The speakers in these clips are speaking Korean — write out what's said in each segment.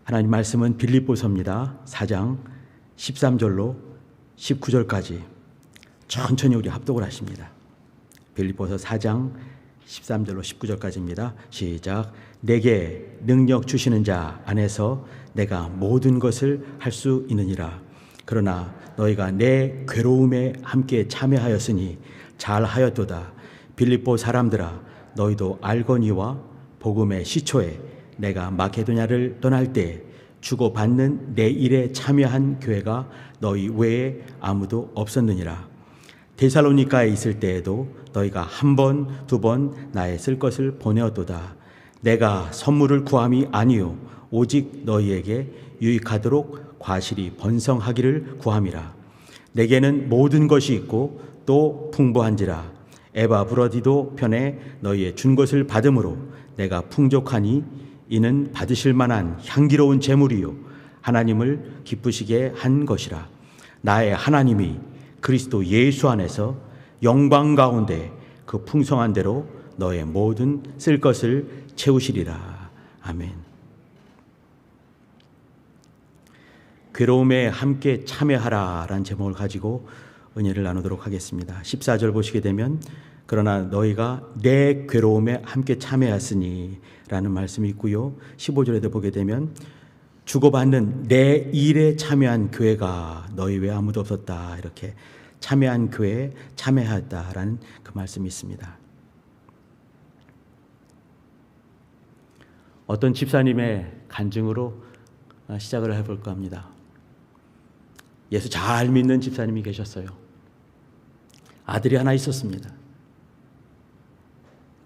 하나님 말씀은 빌립보서입니다. 4장 13절로 19절까지 천천히 우리 합독을 하십니다. 빌립보서 4장 13절로 19절까지입니다. 시작. 내게 능력 주시는 자 안에서 내가 모든 것을 할 수 있느니라. 그러나 너희가 내 괴로움에 함께 참여하였으니 잘하였도다. 빌립보 사람들아, 너희도 알거니와 복음의 시초에 내가 마게도냐를 떠날 때 주고받는 내 일에 참여한 교회가 너희 외에 아무도 없었느니라. 데살로니가에 있을 때에도 너희가 한 번, 두 번 나의 쓸 것을 보내었도다. 내가 선물을 구함이 아니요 오직 너희에게 유익하도록 과실이 번성하기를 구함이라. 내게는 모든 것이 있고 또 풍부한지라. 에바브로디도 편에 너희의 준 것을 받음으로 내가 풍족하니 이는 받으실 만한 향기로운 제물이요 하나님을 기쁘시게 한 것이라. 나의 하나님이 그리스도 예수 안에서 영광 가운데 그 풍성한 대로 너의 모든 쓸 것을 채우시리라. 아멘. 괴로움에 함께 참여하라라는 제목을 가지고 은혜를 나누도록 하겠습니다. 14절 보시게 되면 그러나 너희가 내 괴로움에 함께 참여하였으니 라는 말씀이 있고요. 15절에도 보게 되면 주고받는 내 일에 참여한 교회가 너희 외에 아무도 없었다. 이렇게 참여한 교회에 참여하였다라는 그 말씀이 있습니다. 어떤 집사님의 간증으로 시작을 해볼까 합니다. 예수 잘 믿는 집사님이 계셨어요. 아들이 하나 있었습니다.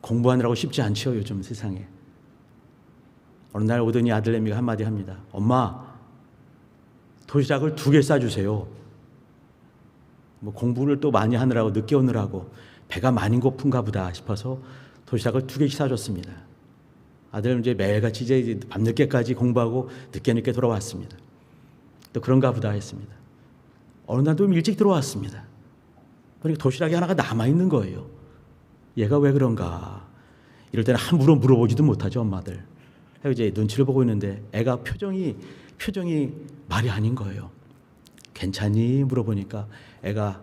공부하느라고 쉽지 않죠, 요즘 세상에. 어느 날 오더니 아들내미가 한마디 합니다. 엄마, 도시락을 2개 싸주세요. 뭐 공부를 또 많이 하느라고 늦게 오느라고 배가 많이 고픈가 보다 싶어서 도시락을 2개씩 싸줬습니다. 아들은 이제 매일같이 이제 밤늦게까지 공부하고 늦게 돌아왔습니다. 또 그런가 보다 했습니다. 어느 날 좀 일찍 들어왔습니다. 그러니까 도시락이 하나가 남아있는 거예요. 얘가 왜 그런가? 이럴 때는 함부로 물어보지도 못하죠, 엄마들. 이제 눈치를 보고 있는데 애가 표정이 말이 아닌 거예요. 괜찮니? 물어보니까 애가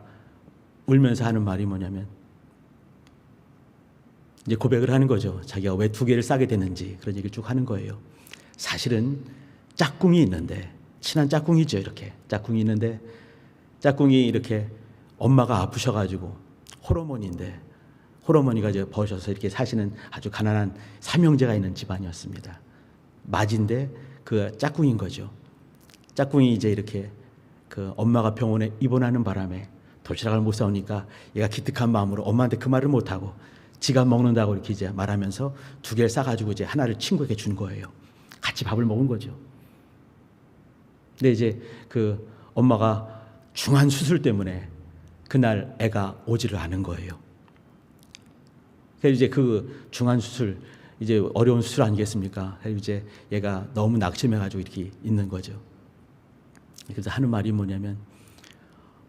울면서 하는 말이 뭐냐면 이제 고백을 하는 거죠. 자기가 왜 2개를 싸게 됐는지 그런 얘기를 쭉 하는 거예요. 사실은 짝꿍이 있는데, 친한 짝꿍이죠. 이렇게 짝꿍이 있는데 짝꿍이 이렇게 엄마가 아프셔가지고 홀어머니가 이제 버셔서 이렇게 사시는 아주 가난한 삼형제가 있는 집안이었습니다. 맞인데 그 짝꿍인 거죠. 짝꿍이 이제 이렇게 그 엄마가 병원에 입원하는 바람에 도시락을 못 사오니까 얘가 기특한 마음으로 엄마한테 그 말을 못하고 지가 먹는다고 이렇게 이제 말하면서 2개를 싸가지고 이제 하나를 친구에게 준 거예요. 같이 밥을 먹은 거죠. 근데 이제 그 엄마가 중한 수술 때문에 그날 애가 오지를 않은 거예요. 그래서 이제 그 중한 수술, 이제 어려운 수술 아니겠습니까? 그래서 이제 얘가 너무 낙심해가지고 이렇게 있는 거죠. 그래서 하는 말이 뭐냐면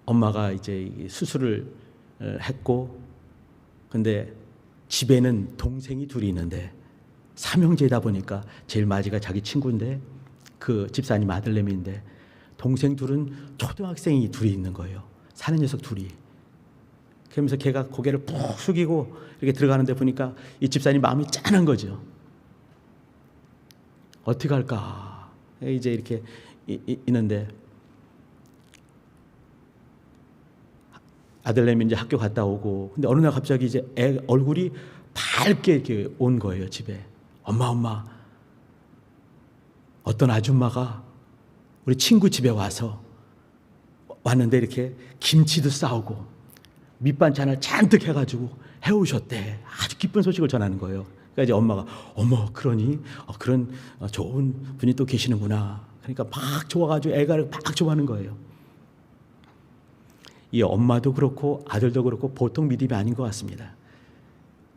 엄마가 이제 수술을 했고, 근데 집에는 동생이 2이 있는데 삼형제다 보니까 제일 마지가 자기 친구인데 그 집사님 아들내미인데 동생 2은 초등학생이 2이 있는 거예요. 사는 녀석 2이. 그러면서 걔가 고개를 푹 숙이고 이렇게 들어가는데 보니까 이 집사님 마음이 짠한 거죠. 어떻게 할까? 이제 이렇게 있는데 아들내미 이제 학교 갔다 오고, 근데 어느 날 갑자기 이제 애 얼굴이 밝게 이렇게 온 거예요, 집에. 엄마. 어떤 아줌마가 우리 친구 집에 왔는데 이렇게 김치도 싸오고 밑반찬을 잔뜩 해가지고 해오셨대. 아주 기쁜 소식을 전하는 거예요. 그러니까 이제 엄마가 어머 그러니 그런 좋은 분이 또 계시는구나. 그러니까 막 좋아가지고 애가 막 좋아하는 거예요. 이 엄마도 그렇고 아들도 그렇고 보통 믿음이 아닌 것 같습니다.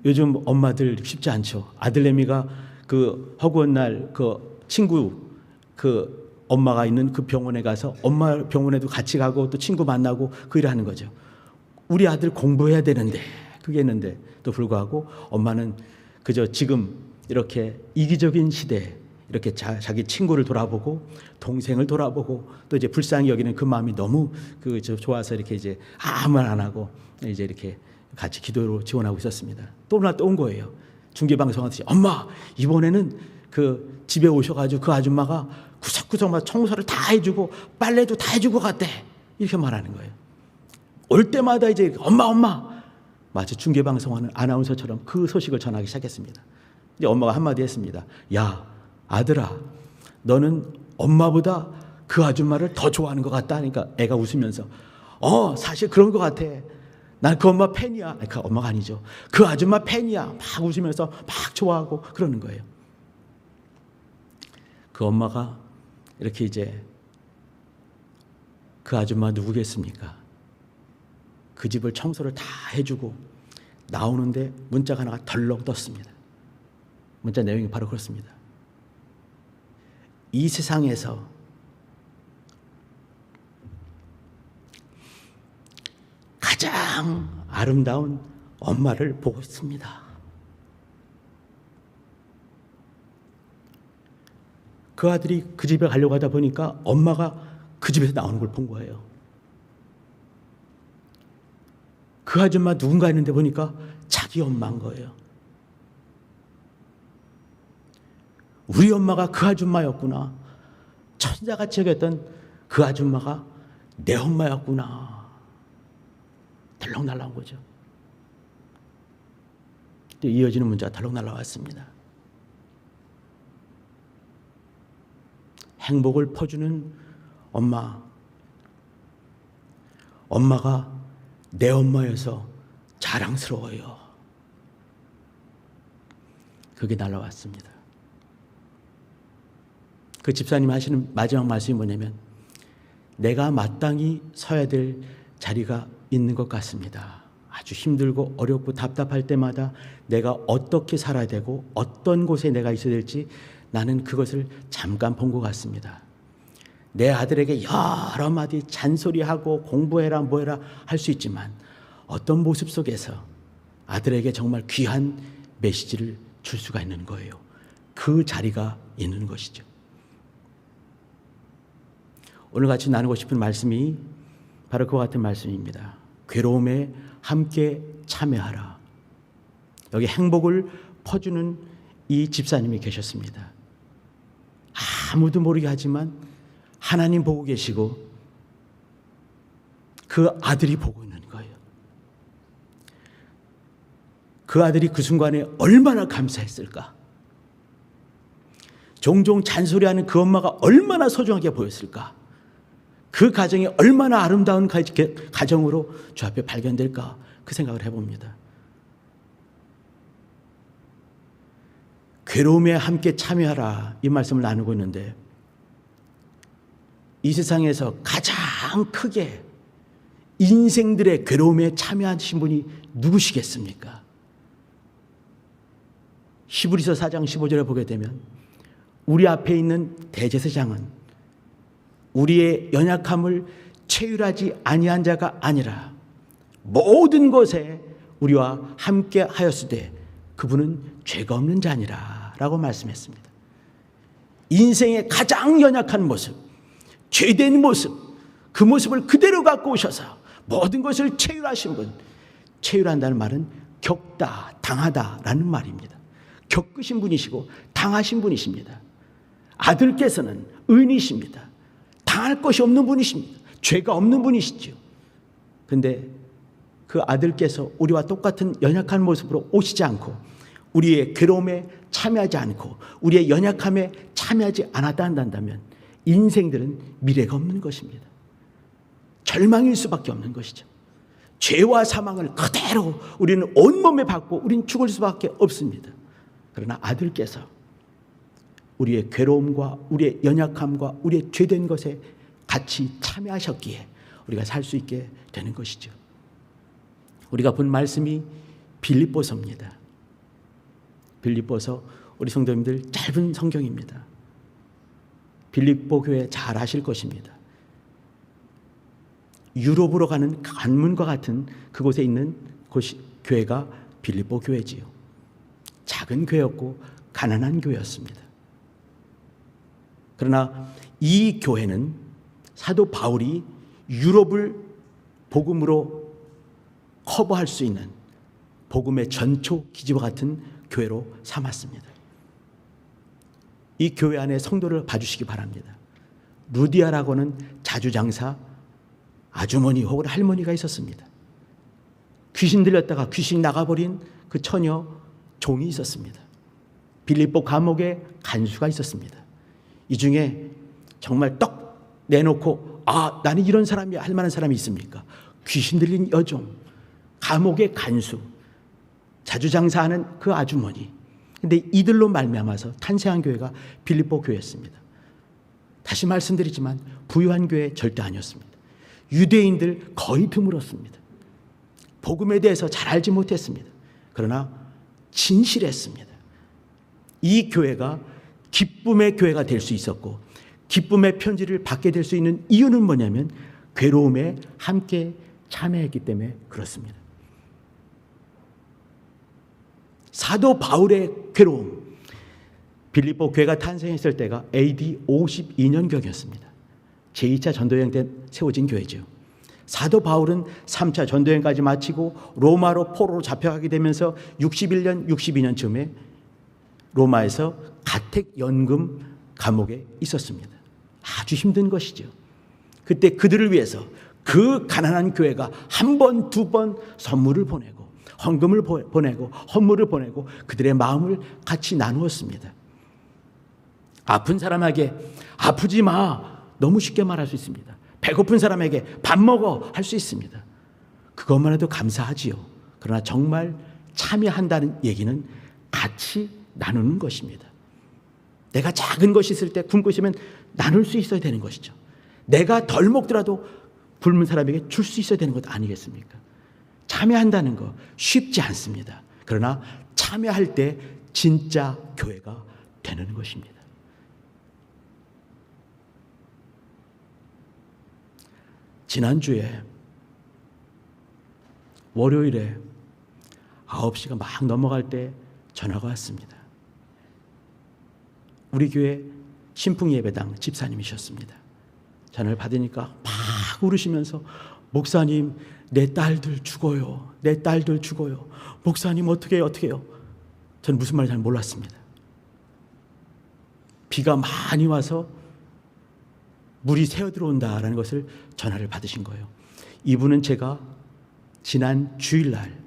요즘 엄마들 쉽지 않죠. 아들내미가 그 허구한 날 그 친구 그 엄마가 있는 그 병원에 가서 엄마 병원에도 같이 가고 또 친구 만나고 그 일을 하는 거죠. 우리 아들 공부해야 되는데 그게 있는데 또 불구하고 엄마는 그저 지금 이렇게 이기적인 시대, 이렇게 자기 친구를 돌아보고 동생을 돌아보고 또 이제 불쌍히 여기는 그 마음이 너무 좋아서 이렇게 이제 아무 말 안 하고 이제 이렇게 같이 기도로 지원하고 있었습니다. 또 온 거예요. 중계방송하듯이 엄마 이번에는 그 집에 오셔가지고 그 아줌마가 구석구석 청소를 다 해주고 빨래도 다 해주고 갔대 이렇게 말하는 거예요. 올 때마다 이제 엄마 마치 중계방송하는 아나운서처럼 그 소식을 전하기 시작했습니다. 이제 엄마가 한마디 했습니다. 야 아들아 너는 엄마보다 그 아줌마를 더 좋아하는 것 같다 하니까 애가 웃으면서 사실 그런 것 같아. 난 그 엄마 팬이야. 그 엄마가 아니죠. 그 아줌마 팬이야. 막 웃으면서 막 좋아하고 그러는 거예요. 그 엄마가 이렇게 이제 그 아줌마 누구겠습니까? 그 집을 청소를 다 해주고 나오는데 문자가 하나가 덜렁 떴습니다. 문자 내용이 바로 그렇습니다. 이 세상에서 가장 아름다운 엄마를 보고 있습니다. 그 아들이 그 집에 가려고 하다 보니까 엄마가 그 집에서 나오는 걸 본 거예요. 그 아줌마 누군가 했는데 보니까 자기 엄마인 거예요. 우리 엄마가 그 아줌마였구나. 천사같이 여겼던 그 아줌마가 내 엄마였구나. 덜렁 날라온 거죠. 또 이어지는 문자가 덜렁 날라왔습니다. 행복을 퍼주는 엄마. 엄마가 내 엄마여서 자랑스러워요. 그게 날라왔습니다. 그 집사님 하시는 마지막 말씀이 뭐냐면 내가 마땅히 서야 될 자리가 있는 것 같습니다. 아주 힘들고 어렵고 답답할 때마다 내가 어떻게 살아야 되고 어떤 곳에 내가 있어야 될지 나는 그것을 잠깐 본 것 같습니다. 내 아들에게 여러 마디 잔소리하고 공부해라 뭐해라 할 수 있지만 어떤 모습 속에서 아들에게 정말 귀한 메시지를 줄 수가 있는 거예요. 그 자리가 있는 것이죠. 오늘 같이 나누고 싶은 말씀이 바로 그와 같은 말씀입니다. 괴로움에 함께 참여하라. 여기 행복을 퍼주는 이 집사님이 계셨습니다. 아무도 모르게 하지만 하나님 보고 계시고 그 아들이 보고 있는 거예요. 그 아들이 그 순간에 얼마나 감사했을까? 종종 잔소리하는 그 엄마가 얼마나 소중하게 보였을까? 그 가정이 얼마나 아름다운 가정으로 주 앞에 발견될까? 그 생각을 해봅니다. 괴로움에 함께 참여하라 이 말씀을 나누고 있는데 이 세상에서 가장 크게 인생들의 괴로움에 참여하신 분이 누구시겠습니까? 히브리서 4장 15절에 보게 되면 우리 앞에 있는 대제사장은 우리의 연약함을 체휼하지 아니한 자가 아니라 모든 것에 우리와 함께 하였으되 그분은 죄가 없는 자니라 라고 말씀했습니다. 인생의 가장 연약한 모습, 죄된 모습, 그 모습을 그대로 갖고 오셔서 모든 것을 체휼하신 분. 체휼한다는 말은 겪다, 당하다라는 말입니다. 겪으신 분이시고 당하신 분이십니다. 아들께서는 의인이십니다. 당할 것이 없는 분이십니다. 죄가 없는 분이시죠. 그런데 그 아들께서 우리와 똑같은 연약한 모습으로 오시지 않고 우리의 괴로움에 참여하지 않고 우리의 연약함에 참여하지 않았다 한다면 인생들은 미래가 없는 것입니다. 절망일 수밖에 없는 것이죠. 죄와 사망을 그대로 우리는 온몸에 받고 우리는 죽을 수밖에 없습니다. 그러나 아들께서 우리의 괴로움과 우리의 연약함과 우리의 죄된 것에 같이 참여하셨기에 우리가 살 수 있게 되는 것이죠. 우리가 본 말씀이 빌립보서입니다. 빌립보서 우리 성도님들 짧은 성경입니다. 빌립보 교회 잘 아실 것입니다. 유럽으로 가는 관문과 같은 그곳에 있는 곳이 교회가 빌립보 교회지요. 작은 교회였고 가난한 교회였습니다. 그러나 이 교회는 사도 바울이 유럽을 복음으로 커버할 수 있는 복음의 전초 기지와 같은 교회로 삼았습니다. 이 교회 안에 성도를 봐주시기 바랍니다. 루디아라고는 자주장사 아주머니 혹은 할머니가 있었습니다. 귀신 들렸다가 귀신 나가버린 그 처녀 종이 있었습니다. 빌립보 감옥에 간수가 있었습니다. 이 중에 정말 떡 내놓고 나는 이런 사람이 할 만한 사람이 있습니까? 귀신 들린 여종, 감옥의 간수, 자주장사하는 그 아주머니. 근데 이들로 말미암아서 탄생한 교회가 빌립보 교회였습니다. 다시 말씀드리지만 부유한 교회 절대 아니었습니다. 유대인들 거의 드물었습니다. 복음에 대해서 잘 알지 못했습니다. 그러나 진실했습니다. 이 교회가 기쁨의 교회가 될 수 있었고 기쁨의 편지를 받게 될 수 있는 이유는 뭐냐면 괴로움에 함께 참여했기 때문에 그렇습니다. 사도 바울의 괴로움, 빌립보 교회가 탄생했을 때가 AD 52년경이었습니다. 제2차 전도여행 때 세워진 교회죠. 사도 바울은 3차 전도여행까지 마치고 로마로 포로로 잡혀가게 되면서 61년, 62년쯤에 로마에서 가택연금 감옥에 있었습니다. 아주 힘든 것이죠. 그때 그들을 위해서 그 가난한 교회가 한 번, 두 번 선물을 보내고 헌금을 보내고 헌물을 보내고 그들의 마음을 같이 나누었습니다. 아픈 사람에게 아프지 마 너무 쉽게 말할 수 있습니다. 배고픈 사람에게 밥 먹어 할 수 있습니다. 그것만 해도 감사하지요. 그러나 정말 참여한다는 얘기는 같이 나누는 것입니다. 내가 작은 것이 있을 때 굶고 있으면 나눌 수 있어야 되는 것이죠. 내가 덜 먹더라도 굶은 사람에게 줄 수 있어야 되는 것 아니겠습니까? 참여한다는 거 쉽지 않습니다. 그러나 참여할 때 진짜 교회가 되는 것입니다. 지난주에 월요일에 9시가 막 넘어갈 때 전화가 왔습니다. 우리 교회 신풍예배당 집사님이셨습니다. 전화를 받으니까 막 울으시면서 목사님 내 딸들 죽어요. 내 딸들 죽어요. 목사님 어떻게 해요? 저는 무슨 말인지 잘 몰랐습니다. 비가 많이 와서 물이 새어 들어온다라는 것을 전화를 받으신 거예요. 이분은 제가 지난 주일날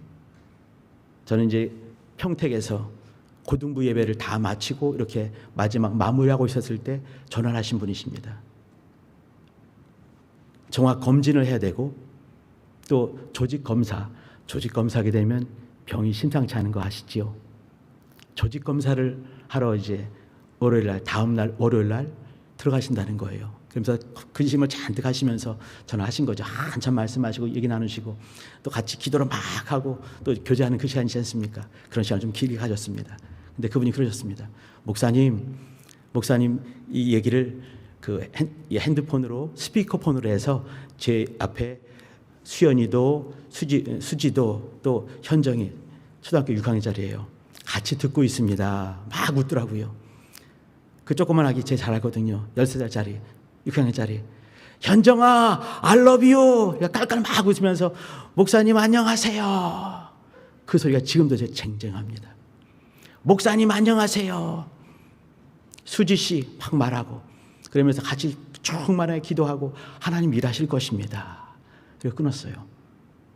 저는 이제 평택에서 고등부 예배를 다 마치고 이렇게 마지막 마무리하고 있었을 때 전화를 하신 분이십니다. 정확 검진을 해야 되고 또 조직 검사하게 되면 병이 심상치 않은 거 아시지요? 조직 검사를 하러 이제 다음 날 월요일날 들어가신다는 거예요. 그러면서 근심을 잔뜩 하시면서 전화하신 거죠. 한참 말씀하시고 얘기 나누시고 또 같이 기도를 막 하고 또 교제하는 그 시간이지 않습니까? 그런 시간을 좀 길게 가졌습니다. 근데 그분이 그러셨습니다. 목사님 이 얘기를 그 핸드폰으로 스피커폰으로 해서 제 앞에 수연이도 수지도 또 현정이 초등학교 6학년짜리예요. 같이 듣고 있습니다. 막 웃더라고요. 그 조그만하게 제 잘 알거든요. 13살짜리 6학년짜리 현정아 I love you 깔깔 막 웃으면서 목사님 안녕하세요. 그 소리가 지금도 제 쟁쟁합니다. 목사님 안녕하세요. 수지씨 막 말하고 그러면서 같이 충만하게 기도하고 하나님 일하실 것입니다. 그래서 끊었어요.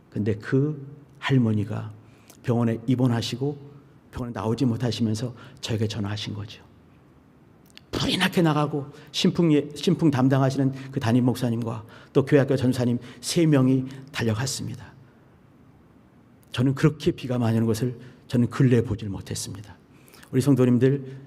근데 그 할머니가 병원에 입원하시고 병원에 나오지 못하시면서 저에게 전화하신 거죠. 불이 나게 나가고 신풍 담당하시는 그 담임 목사님과 또 교회학교 전사님 3명이 달려갔습니다. 저는 그렇게 비가 많이 오는 것을 저는 근래에 보질 못했습니다. 우리 성도님들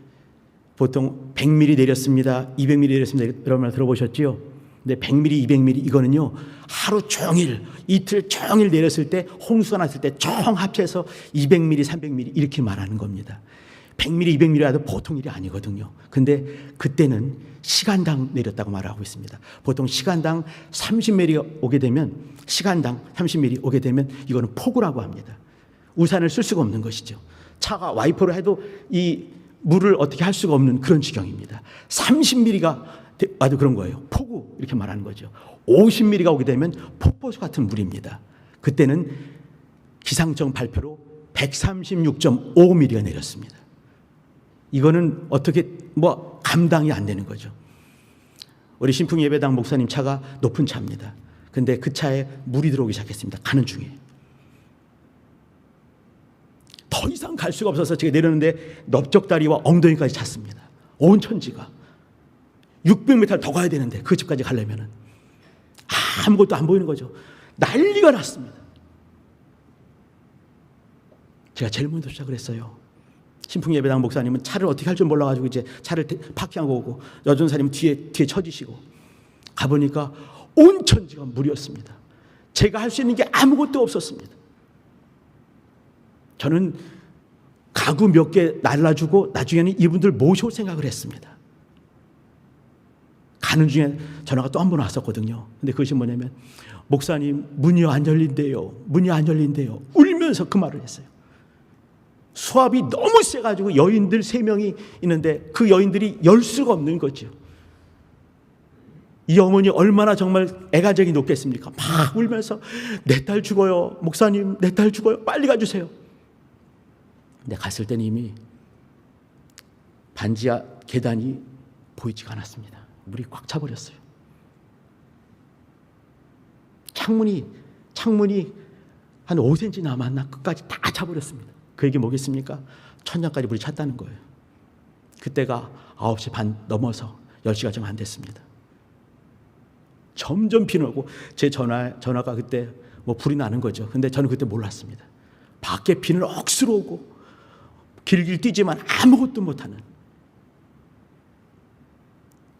보통 100mm 내렸습니다. 200mm 내렸습니다. 이런 말 들어보셨지요? 근데 100mm, 200mm 이거는요. 하루 종일 이틀 종일 내렸을 때 홍수가 났을 때 총 합쳐서 200mm, 300mm 이렇게 말하는 겁니다. 100mm, 200mm라도 보통 일이 아니거든요. 근데 그때는 시간당 내렸다고 말하고 있습니다. 보통 시간당 30mm 오게 되면 시간당 30mm 오게 되면 이거는 폭우라고 합니다. 우산을 쓸 수가 없는 것이죠. 차가 와이퍼를 해도 이 물을 어떻게 할 수가 없는 그런 지경입니다. 30mm가 와도 그런 거예요. 폭우 이렇게 말하는 거죠. 50mm가 오게 되면 폭포수 같은 물입니다. 그때는 기상청 발표로 136.5mm가 내렸습니다. 이거는 어떻게 감당이 안 되는 거죠. 우리 신풍예배당 목사님 차가 높은 차입니다. 근데 그 차에 물이 들어오기 시작했습니다. 가는 중에. 더 이상 갈 수가 없어서 제가 내렸는데 넓적다리와 엉덩이까지 찼습니다. 온 천지가. 600m를 더 가야 되는데 그 집까지 가려면은 아무것도 안 보이는 거죠. 난리가 났습니다. 제가 제일 먼저 시작을 했어요. 신풍예배당 목사님은 차를 어떻게 할 줄 몰라가지고 이제 차를 파킹하고 오고, 여전사님은 뒤에 처지시고, 가보니까 온 천지가 물이었습니다. 제가 할 수 있는 게 아무것도 없었습니다. 저는 가구 몇 개 날라주고 나중에는 이분들 모셔올 생각을 했습니다. 가는 중에 전화가 또 한 번 왔었거든요. 근데 그것이 뭐냐면, 목사님 문이 안 열린대요. 문이 안 열린대요. 울면서 그 말을 했어요. 수압이 너무 세가지고 여인들 3명이 있는데 그 여인들이 열 수가 없는 거죠. 이 어머니 얼마나 정말 애가적이 높겠습니까? 막 울면서 내 딸 죽어요. 목사님 내 딸 죽어요. 빨리 가주세요. 근데 갔을 때는 이미 반지하 계단이 보이지가 않았습니다. 물이 꽉 차버렸어요. 창문이 한 5cm 남았나 끝까지 다 차버렸습니다. 그 얘기 뭐겠습니까? 천장까지 물이 찼다는 거예요. 그때가 9시 반 넘어서 10시가 좀 안 됐습니다. 점점 비는 오고 제 전화가 그때 불이 나는 거죠. 근데 저는 그때 몰랐습니다. 밖에 비는 억수로 오고 길길 뛰지만 아무것도 못하는,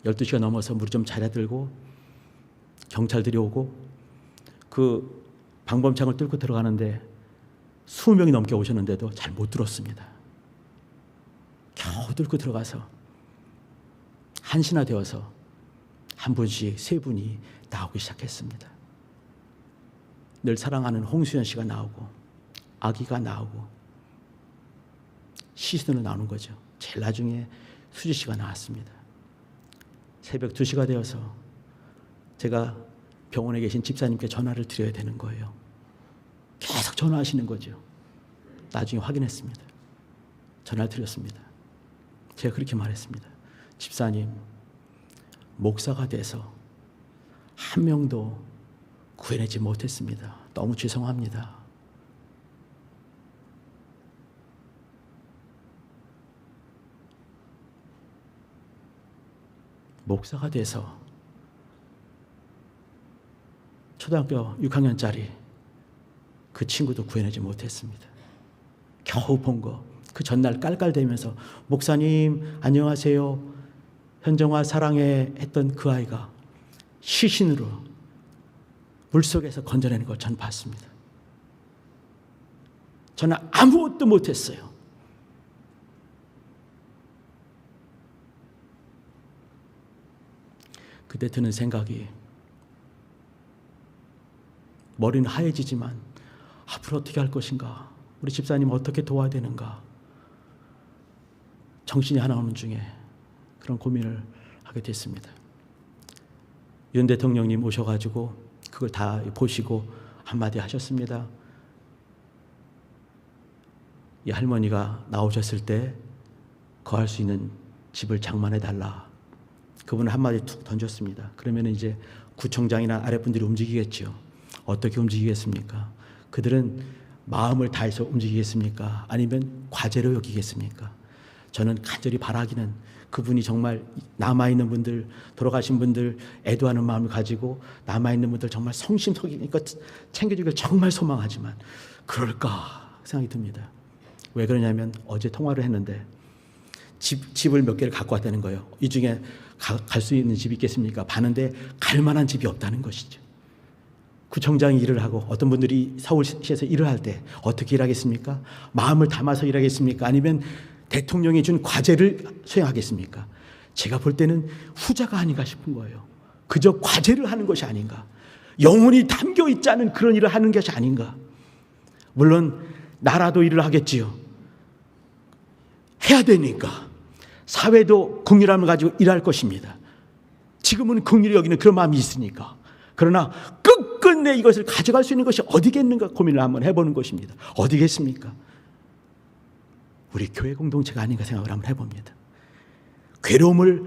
12시가 넘어서 물이 좀 차려들고 경찰들이 오고 그 방범창을 뚫고 들어가는데 20명이 넘게 오셨는데도 잘 못 들었습니다. 겨우 뚫고 들어가서 1시나 되어서 한 분씩 3분이 나오기 시작했습니다. 늘 사랑하는 홍수연 씨가 나오고 아기가 나오고 시신으로 나오는 거죠. 제일 나중에 수지 씨가 나왔습니다. 새벽 2시가 되어서 제가 병원에 계신 집사님께 전화를 드려야 되는 거예요. 계속 전화하시는 거죠. 나중에 확인했습니다. 전화를 드렸습니다. 제가 그렇게 말했습니다. 집사님, 목사가 돼서 한 명도 구해내지 못했습니다. 너무 죄송합니다. 목사가 돼서 초등학교 6학년짜리 그 친구도 구해내지 못했습니다. 겨우 본 거, 그 전날 깔깔대면서 목사님 안녕하세요, 현정아 사랑해 했던 그 아이가 시신으로 물속에서 건져내는 걸 전 봤습니다. 저는 아무것도 못했어요. 그때 드는 생각이, 머리는 하얘지지만 앞으로 어떻게 할 것인가, 우리 집사님 어떻게 도와야 되는가, 정신이 하나 없는 중에 그런 고민을 하게 됐습니다. 윤 대통령님 오셔가지고 그걸 다 보시고 한마디 하셨습니다. 이 할머니가 나오셨을 때 거할 수 있는 집을 장만해달라. 그분은 한마디 툭 던졌습니다. 그러면 이제 구청장이나 아랫분들이 움직이겠죠. 어떻게 움직이겠습니까? 그들은 마음을 다해서 움직이겠습니까? 아니면 과제로 여기겠습니까? 저는 간절히 바라기는 그분이 정말 남아있는 분들, 돌아가신 분들 애도하는 마음을 가지고 남아있는 분들 정말 성심성의껏 챙겨주길 정말 소망하지만 그럴까 생각이 듭니다. 왜 그러냐면 어제 통화를 했는데 집을 몇 개를 갖고 왔다는 거예요. 이 중에 갈 수 있는 집이 있겠습니까? 봤는데 갈 만한 집이 없다는 것이죠. 구청장이 일을 하고 어떤 분들이 서울시에서 일을 할 때 어떻게 일하겠습니까? 마음을 담아서 일하겠습니까? 아니면 대통령이 준 과제를 수행하겠습니까? 제가 볼 때는 후자가 아닌가 싶은 거예요. 그저 과제를 하는 것이 아닌가, 영혼이 담겨 있지 않은 그런 일을 하는 것이 아닌가. 물론 나라도 일을 하겠지요. 해야 되니까. 사회도 긍휼함을 가지고 일할 것입니다. 지금은 긍휼히 여기는 그런 마음이 있으니까. 그러나 끝끝내 이것을 가져갈 수 있는 것이 어디겠는가 고민을 한번 해보는 것입니다. 어디겠습니까? 우리 교회 공동체가 아닌가 생각을 한번 해봅니다. 괴로움을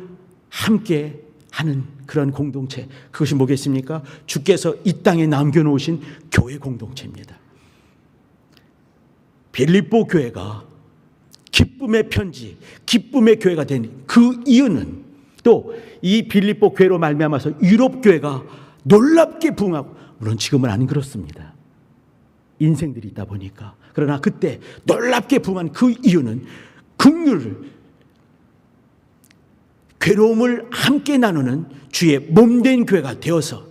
함께 하는 그런 공동체, 그것이 뭐겠습니까? 주께서 이 땅에 남겨놓으신 교회 공동체입니다. 빌립보 교회가 기쁨의 편지, 기쁨의 교회가 된 그 이유는 또 이 빌립보 교회로 말미암아서 유럽 교회가 놀랍게 부흥하고, 물론 지금은 안 그렇습니다. 인생들이 있다 보니까. 그러나 그때 놀랍게 부흥한 그 이유는 긍휼을, 괴로움을 함께 나누는 주의 몸된 교회가 되어서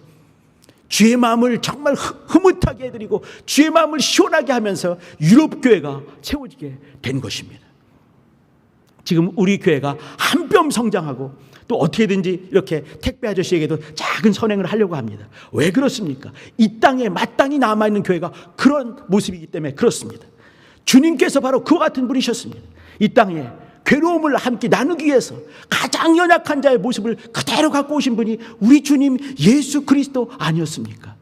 주의 마음을 정말 흐뭇하게 해드리고 주의 마음을 시원하게 하면서 유럽 교회가 채워지게 된 것입니다. 지금 우리 교회가 한 뼘 성장하고 또 어떻게든지 이렇게 택배 아저씨에게도 작은 선행을 하려고 합니다. 왜 그렇습니까? 이 땅에 마땅히 남아있는 교회가 그런 모습이기 때문에 그렇습니다. 주님께서 바로 그와 같은 분이셨습니다. 이 땅에 괴로움을 함께 나누기 위해서 가장 연약한 자의 모습을 그대로 갖고 오신 분이 우리 주님 예수 그리스도 아니었습니까?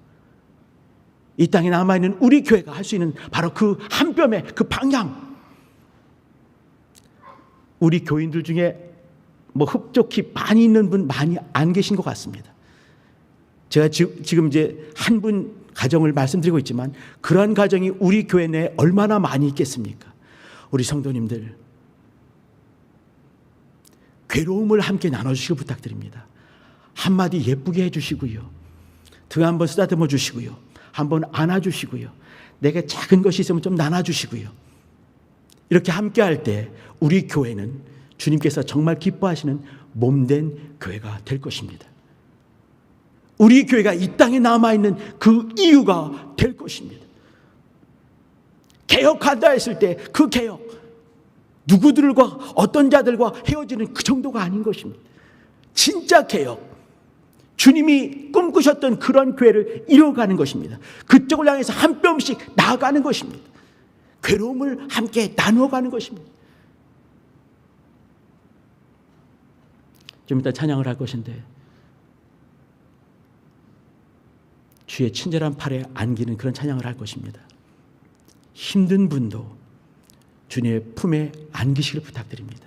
이 땅에 남아있는 우리 교회가 할 수 있는 바로 그 한 뼘의 그 방향, 우리 교인들 중에 뭐 흡족히 많이 있는 분 많이 안 계신 것 같습니다. 제가 지금 이제 한 분 가정을 말씀드리고 있지만 그러한 가정이 우리 교회 내에 얼마나 많이 있겠습니까? 우리 성도님들, 괴로움을 함께 나눠주시길 부탁드립니다. 한마디 예쁘게 해주시고요, 등 한번 쓰다듬어 주시고요, 한번 안아주시고요, 내게 작은 것이 있으면 좀 나눠주시고요. 이렇게 함께 할 때 우리 교회는 주님께서 정말 기뻐하시는 몸된 교회가 될 것입니다. 우리 교회가 이 땅에 남아있는 그 이유가 될 것입니다. 개혁한다 했을 때 그 개혁, 누구들과 어떤 자들과 헤어지는 그 정도가 아닌 것입니다. 진짜 개혁, 주님이 꿈꾸셨던 그런 교회를 이뤄가는 것입니다. 그쪽을 향해서 한 뼘씩 나아가는 것입니다. 괴로움을 함께 나누어가는 것입니다. 좀 이따 찬양을 할 것인데 주의 친절한 팔에 안기는 그런 찬양을 할 것입니다. 힘든 분도 주님의 품에 안기시길 부탁드립니다.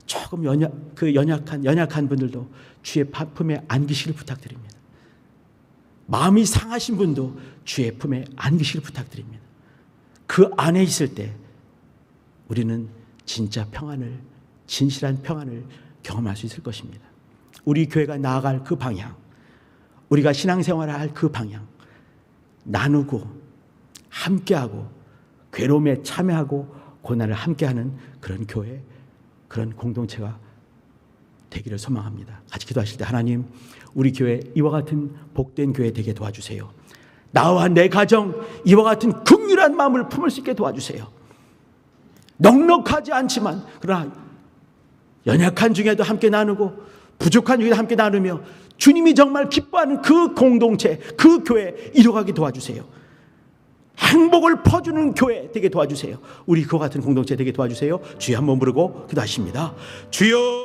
조금 연약한 분들도 주의 품에 안기시길 부탁드립니다. 마음이 상하신 분도 주의 품에 안기시길 부탁드립니다. 그 안에 있을 때 우리는 진짜 평안을, 진실한 평안을 경험할 수 있을 것입니다. 우리 교회가 나아갈 그 방향, 우리가 신앙생활을 할 그 방향, 나누고 함께하고 괴로움에 참여하고 고난을 함께하는 그런 교회, 그런 공동체가 되기를 소망합니다. 같이 기도하실 때 하나님, 우리 교회 이와 같은 복된 교회 되게 도와주세요. 나와 내 가정 이와 같은 긍휼한 마음을 품을 수 있게 도와주세요. 넉넉하지 않지만 그러나 연약한 중에도 함께 나누고 부족한 중에도 함께 나누며 주님이 정말 기뻐하는 그 공동체, 그 교회 이뤄가게 도와주세요. 행복을 퍼주는 교회 되게 도와주세요. 우리 그와 같은 공동체 되게 도와주세요. 주여 한번 부르고 기도하십니다. 주여.